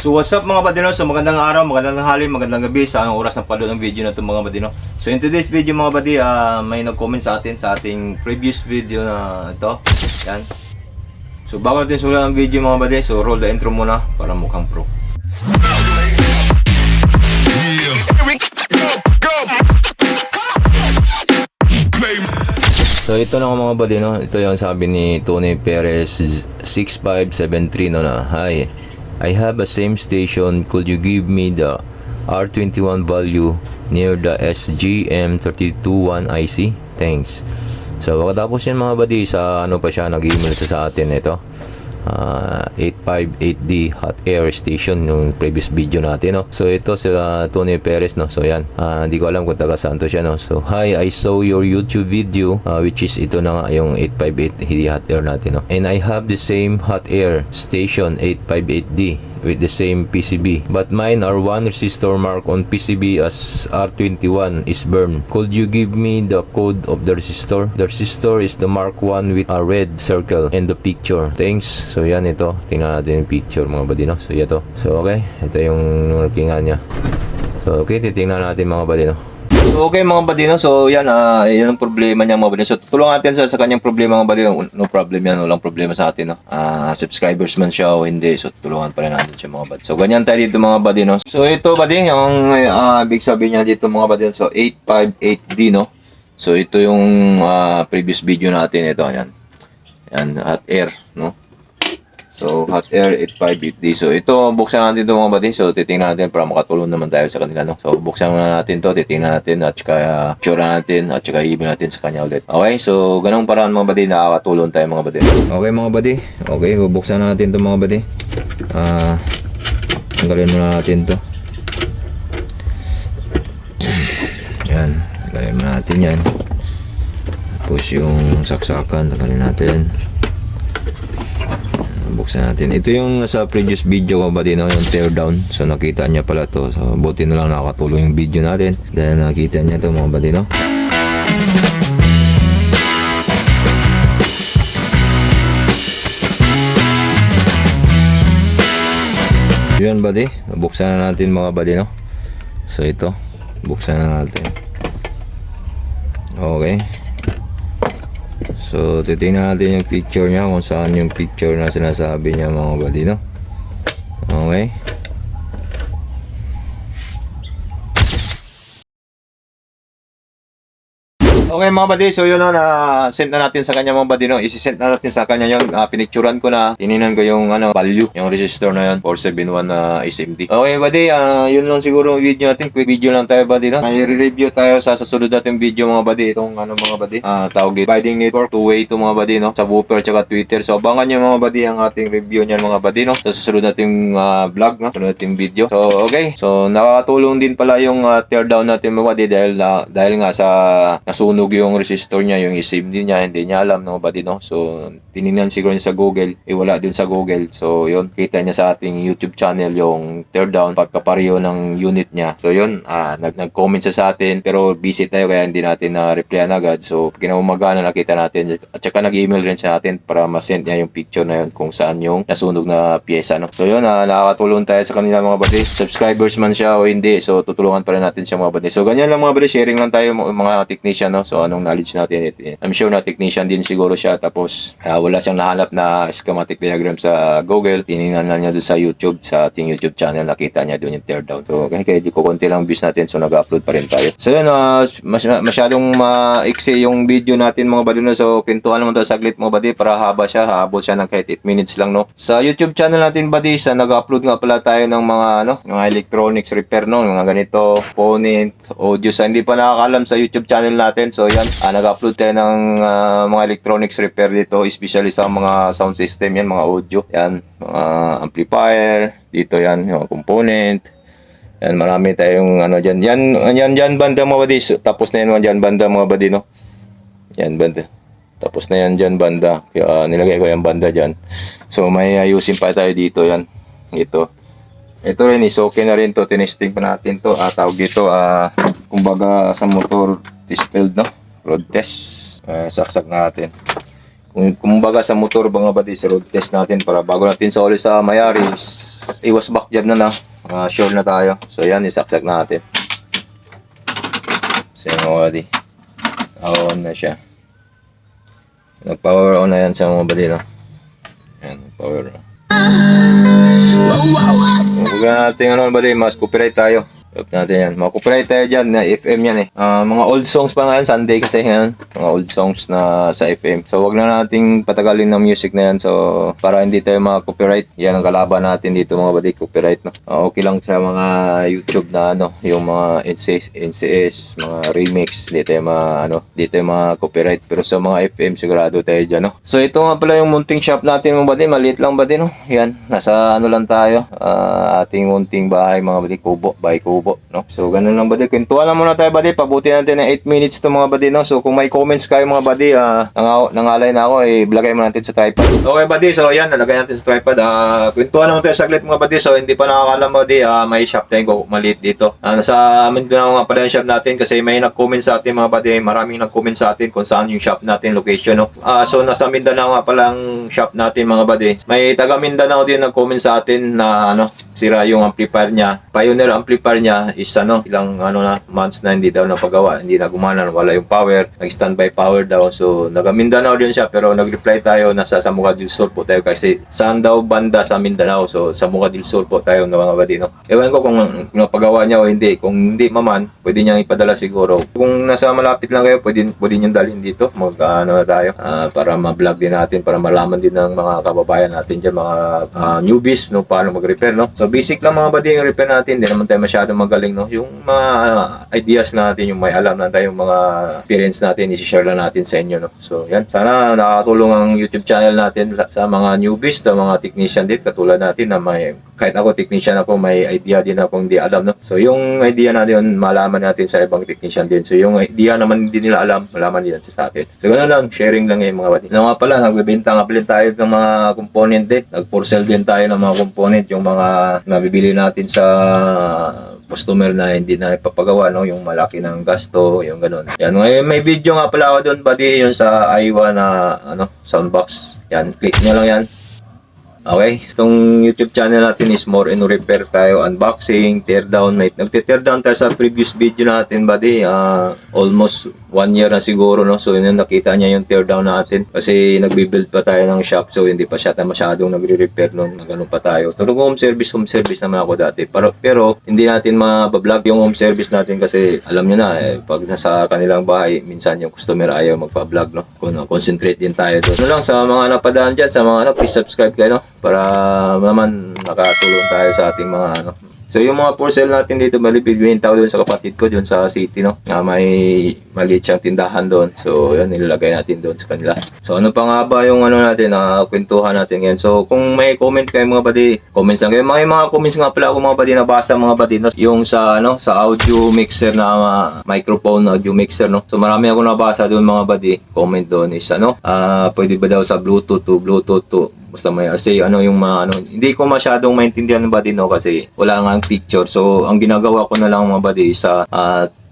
So what's up mga badino? So magandang araw, magandang tanghali, magandang gabi sa anong oras ng panood ng video na ito mga badino. So in today's video mga badi, may nag-comment sa atin sa ating previous video na ito. Yan. So bago natin simulan ang video mga badi, so roll the intro muna para mukhang pro. So ito na mga badino, ito yung sabi ni Tony Perez 6573 no na, hi. I have a same station. Could you give me the R21 value near the SGM321 IC? Thanks. So, pagkatapos yan mga buddy, sa ano pa siya, nag-email sa atin ito. 858D hot air station yung previous video natin, no? So ito sa Tony Perez, no? So yan, hindi ko alam kung taga saan to siya, no? So hi, I saw your YouTube video, which is ito na nga yung 858D hot air natin, no? And I have the same hot air station 858D with the same PCB, but mine are one resistor mark on PCB as R21 is burned. Could you give me the code of the resistor? The resistor is the mark 1 with a red circle in the picture. Thanks. So yan, ito, tingnan natin yung picture mga buddy, no? So ito, so okay, ito yung workingan niya. So okay, titingnan natin mga buddy, no? So okay mga buddy, no? So yan, yan ang problema niya mga buddy. So tutulungan natin sa kanyang problema mga buddy. No problem yan, walang problema sa atin, no? Subscribers man siya o hindi, so tutulungan pa rin natin siya mga buddy. So ganyan tayo dito mga buddy, no? So ito buddy, yung big sabi niya dito mga buddy, so 858D, no? So ito yung previous video natin, ito, yan. Yan, hot air, no? So, hot air 858D. So, ito, buksan natin ito mga buddy. So, titingnan natin para makatulong naman tayo sa kanila, no? So, buksan natin to, titingnan natin, at saka picture natin, at saka i-email natin sa kanya ulit. Okay, so, ganung paraan mga buddy, nakakatulong tayo mga buddy. Okay mga buddy, okay, bubuksan natin to mga buddy. Tanggalin muna natin to. Yan, tanggalin muna natin yan. Tapos yung saksakan, tanggalin natin. Buksan natin. Ito yung sa previous video ko ba din, no? Yung tear down. So nakita niya pala to. So buti na lang nakakatulong yung video natin dahil nakita niya to mga buddy, no? Yun buddy, buksan na natin mga buddy, no? So ito, buksan na natin. Okay. So, titingnan natin yung picture niya, kung saan yung picture na sinasabi niya mga buddy, no? Okay. Okay mga buddy, so yun na send na natin sa kanya mga buddy, no? Isi-send na natin sa kanya yun. Pinicturan ko na, tininan ko yung value, yung resistor na yun, 471 SMD. Okay buddy, yun lang siguro yung video natin. Quick video lang tayo buddy, no? May re-review tayo sa susunod natin video mga buddy. Itong mga buddy, tawag dito, dividing network, two-way ito mga buddy, no? Sa woofer tsaka Twitter. So abangan nyo mga buddy ang ating review niyan mga buddy, no? Sa susunod nating vlog, no? Susunod nating video. So okay, so nakakatulong din pala yung teardown natin mga buddy dahil nga sa nasunog yung resistor niya, yung SMD niya, hindi niya alam no buddy, no? So tinignan siguro niya sa Google, wala din sa Google. So yun, kita niya sa ating YouTube channel yung teardown pagkapareho ng unit niya. So yun, nag-comment siya sa atin pero busy tayo kaya hindi natin na-replyan agad. So kinaumagahan na nakita natin at saka nag-email rin sa atin para ma-send niya yung picture na yun kung saan yung nasunog na pyesa, no? So yun, nakakatulong tayo sa kanila mga buddy. Subscribers man siya o hindi, so tutulungan pa rin natin siya mga buddy. So ganyan lang mga buddy, sharing lang tayo mga technician, no? So anong knowledge natin, I'm sure na technician din siguro siya, tapos wala siyang nahanap na schematic diagram sa Google, tinignan na niya doon sa YouTube, sa ating YouTube channel, nakita niya doon yung teardown. So kaya di ko konti lang views natin, so nag-upload pa rin tayo. So yun, masyadong maiksi yung video natin mga buddy, no? So kintuhan naman to saglit mga buddy, para habol siya ng kahit 8 minutes lang, no? Sa YouTube channel natin buddy, sa nag-upload nga pala tayo ng mga electronics repair, no? Mga ganito, component, audio, sa hindi pa nakakalam sa YouTube channel natin. So yan, nag-upload tayo ng mga electronics repair dito, especially sa mga sound system, yan, mga audio, yan, mga amplifier, dito yan, yung component, yan, marami tayong dyan, yan banda mga buddy, tapos na yan dyan banda mga buddy, no? Yan banda, tapos na yan dyan banda, kaya nilagay ko yung banda dyan. So may ayusin pa tayo dito, yan, ito rin, okay na rin to, tinesting pa natin to, tawag dito, kumbaga sa motor test field, no? Road test, saksak natin. Kumbaga sa motor mga buddy, sa road test natin para bago natin sa uli sa Mayaris, Iwas back jab na lang. Sure na tayo. So yan, isaksak natin. So yan mga buddy. On na siya. Nag-power on na yan sa mga buddy, no? Yan, power on. Huwag natin ano buddy, mas copyright tayo. Huwag natin yan. Mga copyright tayo dyan, na FM yan eh. Mga old songs pa ngayon, Sunday kasi yan. Mga old songs na sa FM. So wag na nating patagalin ng music na yan. So para hindi tayo mga copyright. Yan ang kalaban natin dito mga buddy, copyright, no? Okay lang sa mga YouTube na ano, yung mga NCS, mga remix, di tayo mga copyright. Pero sa mga FM sigurado tayo dyan, no? So ito nga pala yung munting shop natin mga buddy, maliit lang buddy, no? Yan, nasa ano lang tayo, ating munting bahay mga buddy, bahay kubo, no? So ganun lang buddy, kwentuhan lang muna tayo buddy, pabuti natin ng 8 minutes to mga buddy, no? So kung may comments kayo mga buddy, nangalay na ako, ilagay mo natin sa tripod. Okay buddy, so yan, nalagay natin sa tripod. Kwentuhan naman tayo saglit mga buddy. So hindi pa nakakalam buddy, may shop tayo maliit dito. Nasa Mindanao nga pala yung shop natin kasi may nag-comment sa atin mga buddy, maraming nag-comment sa atin kung saan yung shop natin, location, no? So nasa Mindanao nga pala ang shop natin mga buddy. May taga Mindanao din nag-comment sa atin na sira yung amplifier niya. Pioneer amplifier niya is ilang months na hindi daw napagawa, hindi na gumana, wala yung power, nag-standby power daw. So naga Mindanao din siya, pero nag-reply tayo nasa Zamboanga del Sur po tayo kasi saan daw banda sa Mindanao. So Zamboanga del Sur po tayo mga buddy, no? Ewan ko kung napagawa niya o hindi. Kung hindi maman, pwede niyang ipadala siguro. Kung nasa malapit lang kayo, pwede niyang dalhin dito. Na tayo para ma-vlog din natin, para malaman din ng mga kababayan natin dyan, mga newbies, no, paano mag-repair, no? So basic lang mga buddy yung repair natin, hindi naman tayo masyadong magaling, no? Yung mga ideas natin, yung may alam na tayo, yung mga experience natin, isi-share lang natin sa inyo, no? So yan, sana nakakatulong ang YouTube channel natin sa mga newbies, sa mga technician din, katulad natin na kahit ako technician ako, may idea din ako hindi alam, no? So yung idea natin, malaman natin sa ibang technician din. So yung idea naman hindi nila alam, malaman din sa atin. So ganoon lang, sharing lang yung mga buddy. Nga pala, nagbebenta nga pala tayo ng mga component din. Nag-for sale din tayo ng mga component, yung mga nabibili natin sa customer na hindi na ipapagawa, no? Yung malaki ng gasto, yung gano'n. Yan, may video nga pala ako doon buddy, yung sa Aiwa na soundbox. Yan, click nyo lang yan. Okay, itong YouTube channel natin is more in repair tayo, unboxing, teardown. Nagte-teardown tayo sa previous video natin buddy, almost 1 year na siguro, no? So yun, nakita niya yung teardown natin kasi nagbi-build pa tayo ng shop, so hindi pa siya masyadong nagre-repair nun, ganun pa tayo. So home service naman ako dati, pero hindi natin mabablog yung home service natin kasi alam nyo na, pag nasa kanilang bahay, minsan yung customer ayaw magpa-vlog, no? Concentrate din tayo. So lang sa mga napadaan dyan, sa mga please subscribe kayo, no? Para naman makatulong tayo sa ating mga So yung mga for sale natin dito, bali bibigyan tao doon sa kapatid ko doon sa city, no? May maliit siyang tindahan doon. So yun, nilalagay natin doon sa kanila. So ano pa nga ba yung natin, kwentuhan natin ngayon. So kung may comment kayo mga buddy, comments lang kayo. May mga comments nga pala ako mga buddy, nabasa mga buddy, no? Yung sa sa audio mixer na microphone audio mixer, no? So marami ako nabasa doon mga buddy. Comment doon is pwede ba daw sa Bluetooth to basta may kasi yung hindi ko masyadong maintindihan ng buddy, no, kasi wala nga picture. So ang ginagawa ko na lang mga buddy sa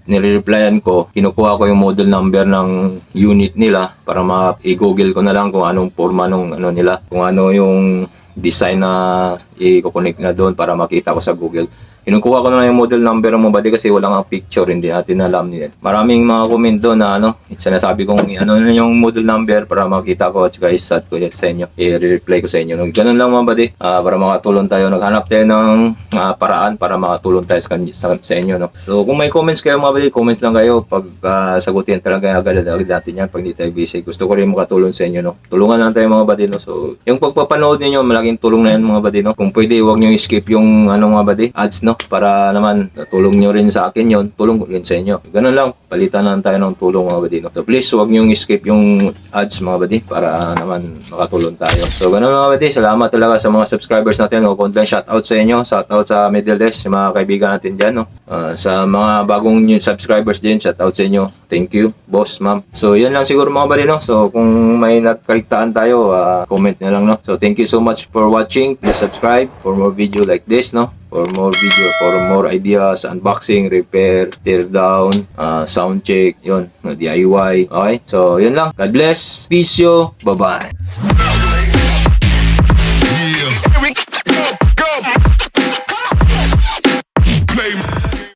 nire-replyan ko, kinukuha ko yung model number ng unit nila para i-google ko na lang kung anong forma nung nila, kung ano yung design na i-connect na doon para makita ko sa Google. Kinukuha ko na lang yung model number ng mga buddy kasi wala nga picture, hindi natin alam nila. Maraming mga comment doon na sinasabi kong na yung model number para makita ko at saka isat ko sa inyo, i-reply ko sa inyo. Ganun lang mga buddy, para makatulong tayo, naghanap tayo ng paraan para makatulong tayo sa inyo, no? So kung may comments kayo mga buddy, comments lang kayo, pag sagutin talaga agad natin yan pag hindi tayo busy. Gusto ko rin makatulong sa inyo, no? Tulungan lang tayo mga buddy, no? So yung pagpapanood niyo, malaking tulong na yan mga buddy, no? Kung pwede, huwag niyo i-skip yung mga buddy, ads, no? Para naman tulong nyo rin sa akin yon, tulong ko rin sa inyo. Ganun lang, palitan lang tayo ng tulong mga buddy, no? So please, huwag nyo skip yung ads mga buddy para naman makatulong tayo. So ganun mga buddy, salamat talaga sa mga subscribers natin, no? Konting shoutout sa inyo, shoutout sa Middle East, sa mga kaibigan natin dyan, no? Sa mga bagong new subscribers din, shoutout sa inyo. Thank you, boss, ma'am. So yan lang siguro mga buddy, no? So kung may nagkaligtaan tayo, comment na lang, no? So thank you so much for watching. Please subscribe for more video like this, no? For more video, for more ideas, unboxing, repair, tear down, sound check, yun, DIY. Okay? So, yun lang. God bless. Peace yo. Bye-bye.